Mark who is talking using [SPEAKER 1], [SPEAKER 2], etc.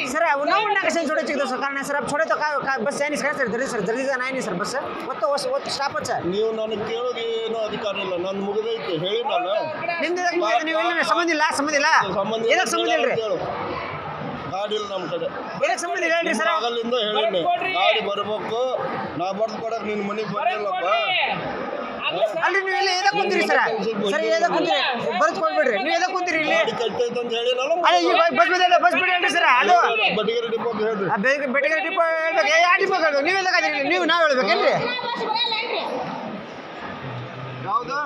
[SPEAKER 1] sir उन्हावून कशाने छोटे चिकतो sir कारण सर छोटे तो काय बस आहे सर सर जल्दी नाही नाही सर बस ಒತ್ತು ಸ್ಟಾಪಚ್ಚ
[SPEAKER 2] ನೀವು ನನಗೆ ಕೇಳೋದು ಏನು ಅಧಿಕಾರ ಇಲ್ಲ ನಾನು ಮುಗಿದೈತೆ ಹೇಳಿ ನಾನು
[SPEAKER 1] ನಿಮ್ದು ನೀವು ಸಂಬಂಧ ಇಲ್ಲ ಏನಕ್ಕೆ ಸಂಬಂಧ ಇಲ್ರಿ
[SPEAKER 2] ಗಾಡಿ ಇಲ್ಲ ನಮ್ಮ ಕಡೆ
[SPEAKER 1] ಏನಕ್ಕೆ ಸಂಬಂಧ ಇಲ್ಲ ಹೇಳ್ರಿ ಸರ್
[SPEAKER 2] ಆಗಲಿಂದ ಹೇಳಿನಿ ಗಾಡಿ ಬರಬೇಕು ನಾ ಬರ್ದು ಕೊಡಕ್ಕೆ ನಿನ್ನ ಮನೆಗೆ ಬಂದಿಲ್ಲಪ್ಪ
[SPEAKER 1] ಅಲ್ಲಿ ನೀವು ಎಲ್ಲ ಎದಕ್ಕೆ ಕುಂತೀರಿ ಸರ್ ಸರ್ ಎದಕ್ಕೆ ಕುಂತೀರಿ ಬರ್ದು ಕೊಡ್ಬಿಡ್ರಿ ನೀವು ಎದಕ್ಕೆ ಕುಂತೀರಿ ಇಲ್ಲಿ
[SPEAKER 2] ಕಟ್ಟೈತೆ ಅಂತ ಹೇಳಿ ನಾನು
[SPEAKER 1] ಬಸ್ ಬಿಡಿ ಸರ್ ಅದು
[SPEAKER 2] ಬಡಿಗೆರೆ ಡಿಪೋಗೆ ಹೇಳ್ರಿ
[SPEAKER 1] ಬೆಟ್ಟಿಗೆ ಡಿಪೋ ಹೇಳ್ಬೇಕು ಯಾವ ಡಿಪೋ ಹೇಳ್ಬೇಕು ನೀವು ಎದಕ್ಕೆ ನೀವು ನಾವು ಹೇಳ್ಬೇಕೇನ್ರಿ
[SPEAKER 2] ಯಾವ್ದು